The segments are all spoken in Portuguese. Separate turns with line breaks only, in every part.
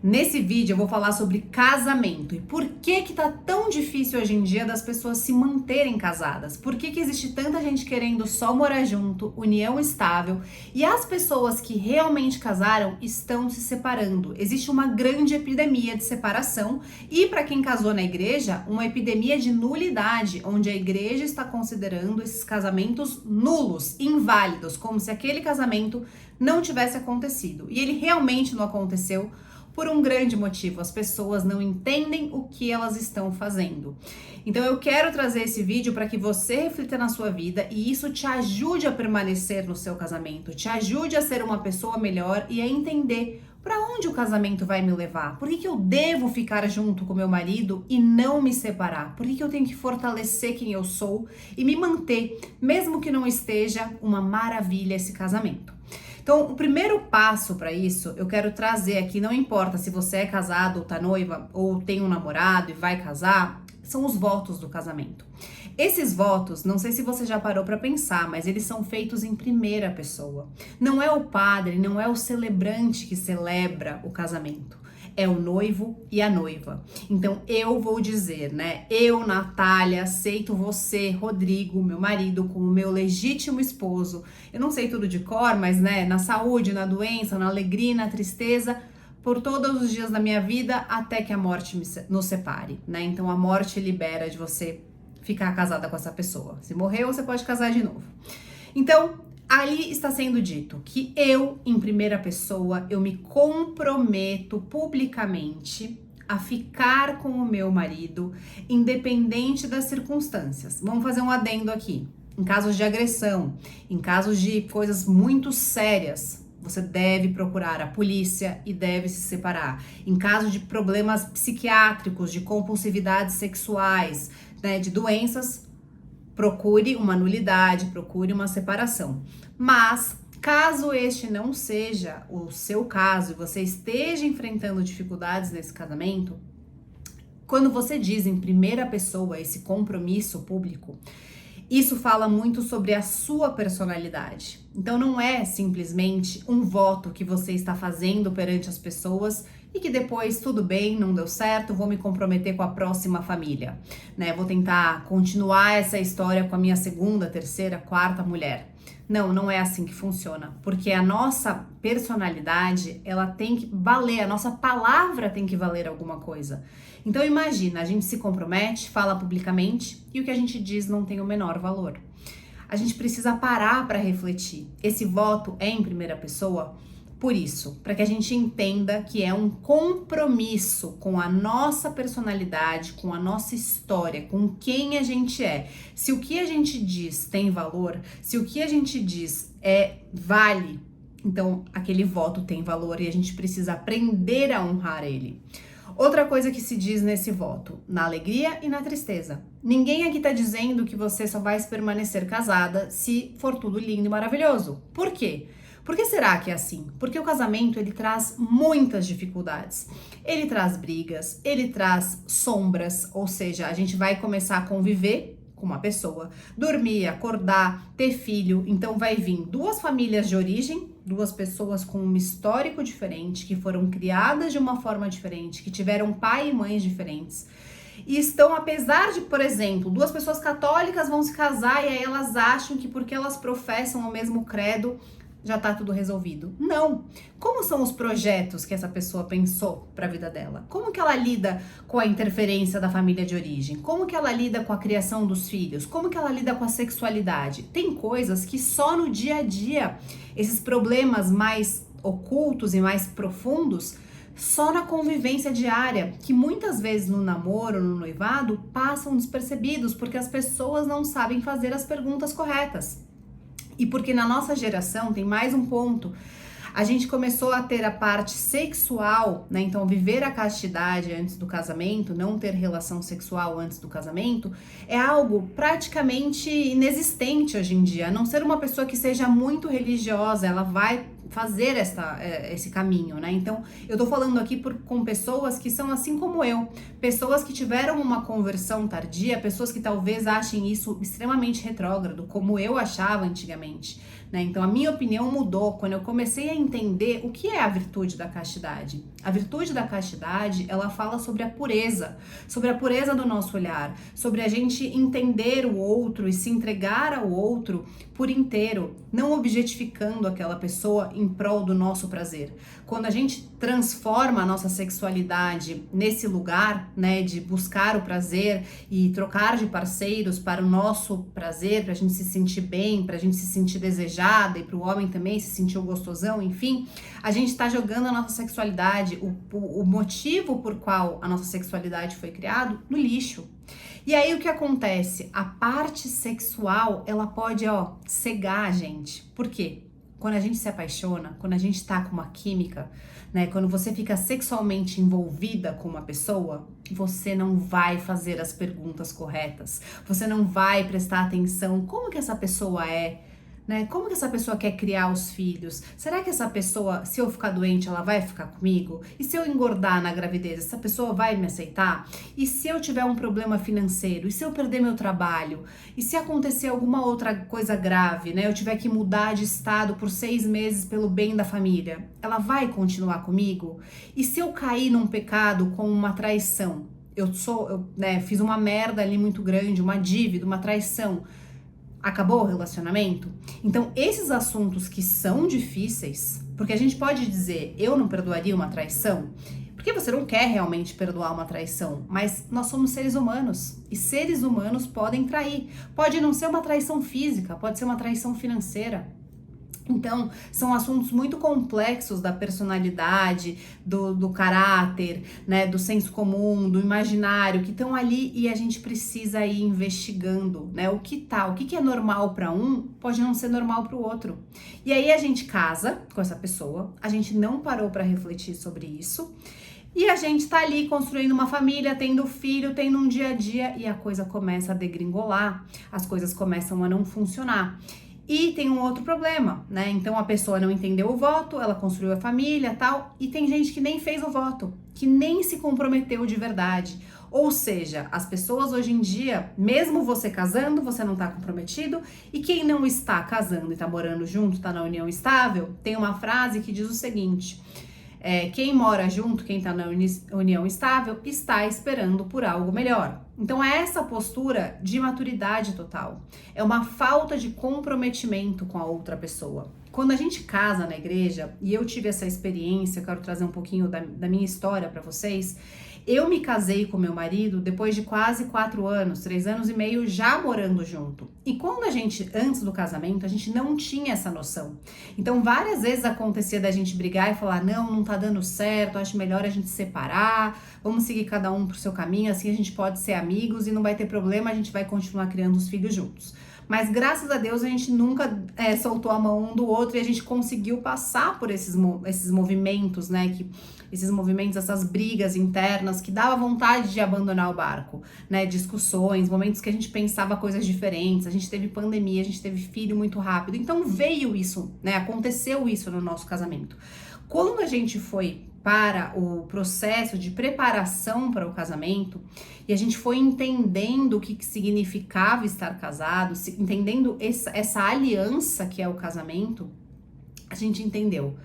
Nesse vídeo eu vou falar sobre casamento e por que tá tão difícil hoje em dia das pessoas se manterem casadas. Por que existe tanta gente querendo só morar junto, união estável, e as pessoas que realmente casaram estão se separando. Existe uma grande epidemia de separação e, para quem casou na igreja, uma epidemia de nulidade, onde a igreja está considerando esses casamentos nulos, inválidos, como se aquele casamento não tivesse acontecido. E ele realmente não aconteceu por um grande motivo: as pessoas não entendem o que elas estão fazendo. Então eu quero trazer esse vídeo para que você reflita na sua vida e isso te ajude a permanecer no seu casamento, te ajude a ser uma pessoa melhor e a entender para onde o casamento vai me levar. Por que eu devo ficar junto com meu marido e não me separar? Por que eu tenho que fortalecer quem eu sou e me manter, mesmo que não esteja uma maravilha esse casamento? Então, o primeiro passo para isso, eu quero trazer aqui, não importa se você é casado ou tá noiva, ou tem um namorado e vai casar, são os votos do casamento. Esses votos, não sei se você já parou para pensar, mas eles são feitos em primeira pessoa. Não é o padre, não é o celebrante que celebra o casamento. É o noivo e a noiva. Então eu vou dizer, né? Eu, Natália, aceito você, Rodrigo, meu marido, como meu legítimo esposo. Eu não sei tudo de cor, mas né, na saúde, na doença, na alegria, na tristeza, por todos os dias da minha vida, até que a morte nos separe, né? Então a morte libera de você ficar casada com essa pessoa. Se morreu, você pode casar de novo. Então, ali está sendo dito que eu, em primeira pessoa, eu me comprometo publicamente a ficar com o meu marido, independente das circunstâncias. Vamos fazer um adendo aqui. Em casos de agressão, em casos de coisas muito sérias, você deve procurar a polícia e deve se separar. Em caso de problemas psiquiátricos, de compulsividades sexuais, né, de doenças, procure uma nulidade, procure uma separação. Mas, caso este não seja o seu caso e você esteja enfrentando dificuldades nesse casamento, quando você diz em primeira pessoa esse compromisso público, isso fala muito sobre a sua personalidade. Então não é simplesmente um voto que você está fazendo perante as pessoas e que depois tudo bem, não deu certo, vou me comprometer com a próxima família, né? Vou tentar continuar essa história com a minha segunda, terceira, quarta mulher. Não, não é assim que funciona, porque a nossa personalidade, ela tem que valer, a nossa palavra tem que valer alguma coisa. Então imagina, a gente se compromete, fala publicamente e o que a gente diz não tem o menor valor. A gente precisa parar para refletir. Esse voto é em primeira pessoa por isso, para que a gente entenda que é um compromisso com a nossa personalidade, com a nossa história, com quem a gente é. Se o que a gente diz tem valor, se o que a gente diz vale, então aquele voto tem valor e a gente precisa aprender a honrar ele. Outra coisa que se diz nesse voto, na alegria e na tristeza. Ninguém aqui tá dizendo que você só vai permanecer casada se for tudo lindo e maravilhoso. Por quê? Por que será que é assim? Porque o casamento, ele traz muitas dificuldades. Ele traz brigas, ele traz sombras, ou seja, a gente vai começar a conviver com uma pessoa, dormir, acordar, ter filho, então vai vir duas famílias de origem, duas pessoas com um histórico diferente, que foram criadas de uma forma diferente, que tiveram pai e mães diferentes. E estão, apesar de, por exemplo, duas pessoas católicas vão se casar e aí elas acham que porque elas professam o mesmo credo, já tá tudo resolvido. Não! Como são os projetos que essa pessoa pensou para a vida dela? Como que ela lida com a interferência da família de origem? Como que ela lida com a criação dos filhos? Como que ela lida com a sexualidade? Tem coisas que só no dia a dia, esses problemas mais ocultos e mais profundos, só na convivência diária, que muitas vezes no namoro, no noivado, passam despercebidos, porque as pessoas não sabem fazer as perguntas corretas. E porque na nossa geração tem mais um ponto, a gente começou a ter a parte sexual, né? Então viver a castidade antes do casamento, não ter relação sexual antes do casamento, é algo praticamente inexistente hoje em dia. A não ser uma pessoa que seja muito religiosa, ela vai fazer esse caminho, né? Então, eu tô falando aqui com pessoas que são assim como eu, pessoas que tiveram uma conversão tardia, pessoas que talvez achem isso extremamente retrógrado, como eu achava antigamente, né? Então a minha opinião mudou quando eu comecei a entender o que é a virtude da castidade. A virtude da castidade, ela fala sobre a pureza do nosso olhar, sobre a gente entender o outro e se entregar ao outro por inteiro, não objetificando aquela pessoa em prol do nosso prazer. Quando a gente transforma a nossa sexualidade nesse lugar, né, de buscar o prazer e trocar de parceiros para o nosso prazer, para a gente se sentir bem, para a gente se sentir desejada e para o homem também se sentir o gostosão, enfim, a gente está jogando a nossa sexualidade, o motivo por qual a nossa sexualidade foi criado, no lixo. E aí o que acontece? A parte sexual, ela pode, cegar a gente. Por quê? Quando a gente se apaixona, quando a gente tá com uma química, né? Quando você fica sexualmente envolvida com uma pessoa, você não vai fazer as perguntas corretas. Você não vai prestar atenção como que essa pessoa é, né? Como que essa pessoa quer criar os filhos? Será que essa pessoa, se eu ficar doente, ela vai ficar comigo? E se eu engordar na gravidez, essa pessoa vai me aceitar? E se eu tiver um problema financeiro? E se eu perder meu trabalho? E se acontecer alguma outra coisa grave, né? Eu tiver que mudar de estado por 6 meses pelo bem da família? Ela vai continuar comigo? E se eu cair num pecado como uma traição? Eu fiz uma merda ali muito grande, uma dívida, uma traição. Acabou o relacionamento? Então, esses assuntos que são difíceis, porque a gente pode dizer, eu não perdoaria uma traição, porque você não quer realmente perdoar uma traição, mas nós somos seres humanos, e seres humanos podem trair. Pode não ser uma traição física, pode ser uma traição financeira. Então, são assuntos muito complexos da personalidade, do caráter, né, do senso comum, do imaginário, que estão ali e a gente precisa ir investigando, né, o que é normal para um pode não ser normal para o outro. E aí a gente casa com essa pessoa, a gente não parou para refletir sobre isso, e a gente tá ali construindo uma família, tendo filho, tendo um dia a dia, e a coisa começa a degringolar, as coisas começam a não funcionar. E tem um outro problema, né? Então a pessoa não entendeu o voto, ela construiu a família, tal, e tem gente que nem fez o voto, que nem se comprometeu de verdade. Ou seja, as pessoas hoje em dia, mesmo você casando, você não tá comprometido, e quem não está casando e tá morando junto, tá na união estável, tem uma frase que diz o seguinte: quem mora junto, quem tá na união estável, está esperando por algo melhor. Então é essa postura de maturidade total, é uma falta de comprometimento com a outra pessoa. Quando a gente casa na igreja, e eu tive essa experiência, eu quero trazer um pouquinho da minha história para vocês. Eu me casei com meu marido depois de quase 4 anos, 3 anos e meio já morando junto. E quando antes do casamento, a gente não tinha essa noção. Então, várias vezes acontecia da gente brigar e falar, não tá dando certo, acho melhor a gente separar, vamos seguir cada um pro seu caminho, assim a gente pode ser amigos e não vai ter problema, a gente vai continuar criando os filhos juntos. Mas graças a Deus a gente nunca soltou a mão um do outro e a gente conseguiu passar por esses movimentos, né? Esses movimentos, essas brigas internas que dava vontade de abandonar o barco, né? Discussões, momentos que a gente pensava coisas diferentes, a gente teve pandemia, a gente teve filho muito rápido. Então veio isso, né? Aconteceu isso no nosso casamento. Quando a gente foi para o processo de preparação para o casamento e a gente foi entendendo o que significava estar casado, entendendo essa aliança que é o casamento, a gente entendeu,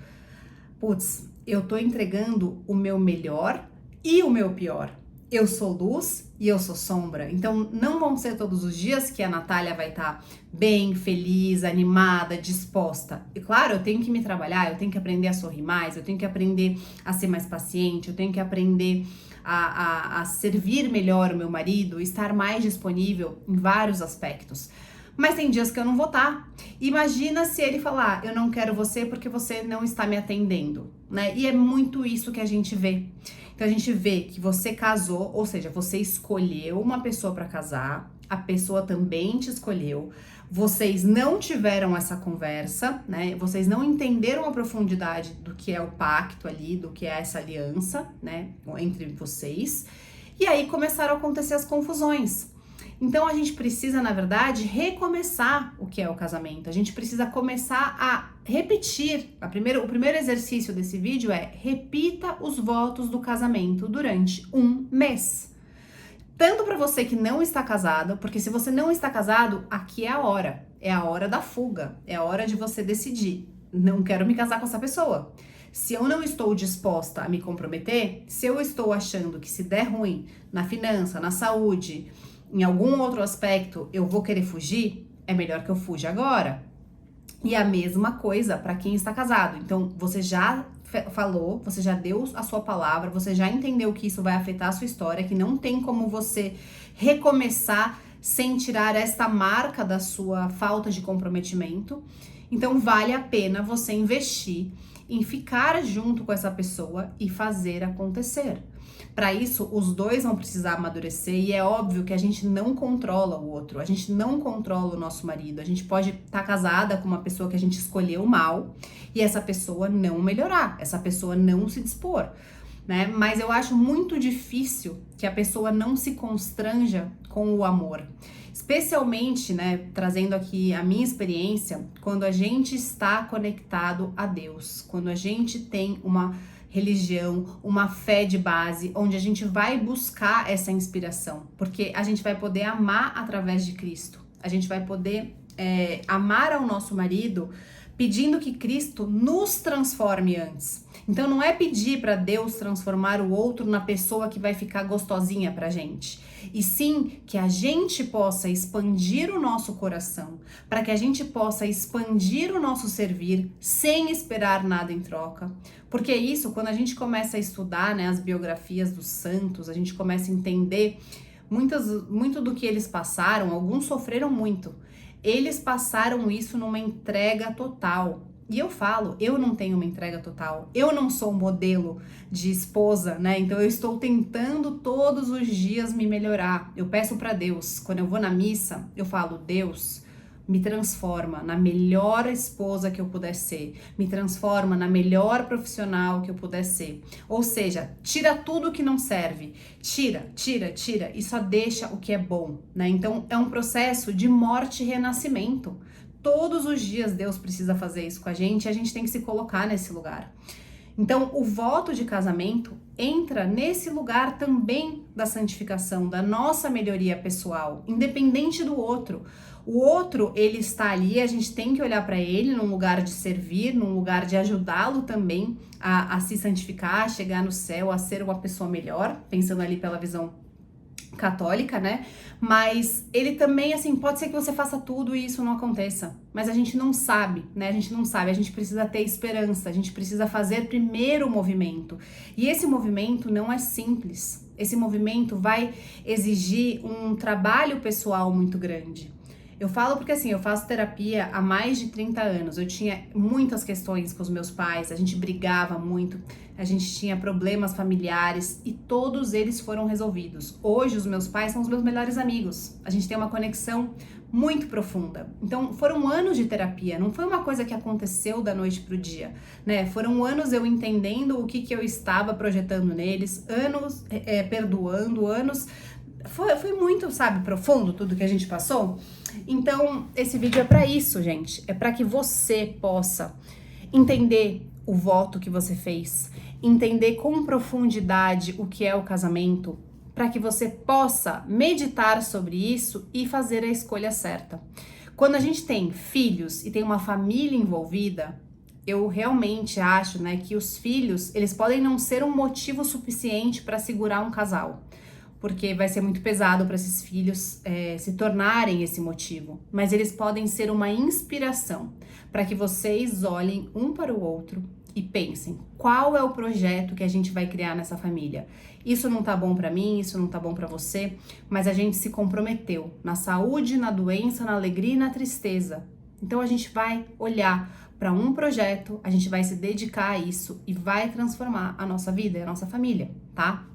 putz, eu tô entregando o meu melhor e o meu pior. Eu sou luz e eu sou sombra. Então, não vão ser todos os dias que a Natália vai estar bem, feliz, animada, disposta. E claro, eu tenho que me trabalhar, eu tenho que aprender a sorrir mais, eu tenho que aprender a ser mais paciente, eu tenho que aprender a servir melhor o meu marido, estar mais disponível em vários aspectos. Mas tem dias que eu não vou estar. Imagina se ele falar, eu não quero você porque você não está me atendendo, né? E é muito isso que a gente vê. Então a gente vê que você casou, ou seja, você escolheu uma pessoa para casar, a pessoa também te escolheu, vocês não tiveram essa conversa, né? Vocês não entenderam a profundidade do que é o pacto ali, do que é essa aliança, né, entre vocês. E aí começaram a acontecer as confusões. Então a gente precisa, na verdade, recomeçar o que é o casamento. A gente precisa começar a repetir. O primeiro exercício desse vídeo é repita os votos do casamento durante 1 mês. Tanto para você que não está casado, porque se você não está casado, aqui é a hora da fuga, é a hora de você decidir, não quero me casar com essa pessoa. Se eu não estou disposta a me comprometer, se eu estou achando que se der ruim na finança, na saúde, em algum outro aspecto, eu vou querer fugir, é melhor que eu fuja agora. E a mesma coisa para quem está casado. Então, você já falou, você já deu a sua palavra, você já entendeu que isso vai afetar a sua história, que não tem como você recomeçar sem tirar esta marca da sua falta de comprometimento. Então, vale a pena você investir em ficar junto com essa pessoa e fazer acontecer. Para isso, os dois vão precisar amadurecer e é óbvio que a gente não controla o outro, a gente não controla o nosso marido. A gente pode estar casada com uma pessoa que a gente escolheu mal e essa pessoa não melhorar, essa pessoa não se dispor, né? Mas eu acho muito difícil que a pessoa não se constranja com o amor. Especialmente, né, trazendo aqui a minha experiência, quando a gente está conectado a Deus, quando a gente tem uma religião, uma fé de base, onde a gente vai buscar essa inspiração, porque a gente vai poder amar através de Cristo, a gente vai poder amar ao nosso marido pedindo que Cristo nos transforme antes. Então não é pedir para Deus transformar o outro na pessoa que vai ficar gostosinha pra gente, e sim que a gente possa expandir o nosso coração, para que a gente possa expandir o nosso servir sem esperar nada em troca. Porque isso, quando a gente começa a estudar, né, as biografias dos santos, a gente começa a entender muito do que eles passaram. Alguns sofreram muito. Eles passaram isso numa entrega total. E eu falo, eu não tenho uma entrega total. Eu não sou um modelo de esposa, né? Então eu estou tentando todos os dias me melhorar. Eu peço para Deus, quando eu vou na missa, eu falo: Deus, me transforma na melhor esposa que eu puder ser, me transforma na melhor profissional que eu puder ser. Ou seja, tira tudo que não serve, tira e só deixa o que é bom, né? Então é um processo de morte e renascimento. Todos os dias Deus precisa fazer isso com a gente e a gente tem que se colocar nesse lugar. Então, o voto de casamento entra nesse lugar também da santificação, da nossa melhoria pessoal, independente do outro. O outro, ele está ali, a gente tem que olhar para ele num lugar de servir, num lugar de ajudá-lo também a se santificar, a chegar no céu, a ser uma pessoa melhor, pensando ali pela visão católica, né? Mas ele também, assim, pode ser que você faça tudo e isso não aconteça, mas a gente não sabe, né? A gente não sabe, a gente precisa ter esperança, a gente precisa fazer primeiro o movimento. E esse movimento não é simples. Esse movimento vai exigir um trabalho pessoal muito grande. Eu falo porque, assim, eu faço terapia há mais de 30 anos. Eu tinha muitas questões com os meus pais, a gente brigava muito, a gente tinha problemas familiares e todos eles foram resolvidos. Hoje, os meus pais são os meus melhores amigos. A gente tem uma conexão muito profunda. Então, foram anos de terapia, não foi uma coisa que aconteceu da noite pro dia, né? Foram anos eu entendendo o que eu estava projetando neles, anos perdoando, anos... Foi muito, sabe, profundo tudo que a gente passou. Então, esse vídeo é para isso, gente. É para que você possa entender o voto que você fez, entender com profundidade o que é o casamento, para que você possa meditar sobre isso e fazer a escolha certa. Quando a gente tem filhos e tem uma família envolvida, eu realmente acho, né, que os filhos, eles podem não ser um motivo suficiente para segurar um casal, porque vai ser muito pesado para esses filhos se tornarem esse motivo. Mas eles podem ser uma inspiração para que vocês olhem um para o outro e pensem: qual é o projeto que a gente vai criar nessa família? Isso não tá bom para mim, isso não tá bom para você, mas a gente se comprometeu na saúde, na doença, na alegria e na tristeza. Então a gente vai olhar para um projeto, a gente vai se dedicar a isso e vai transformar a nossa vida e a nossa família, tá?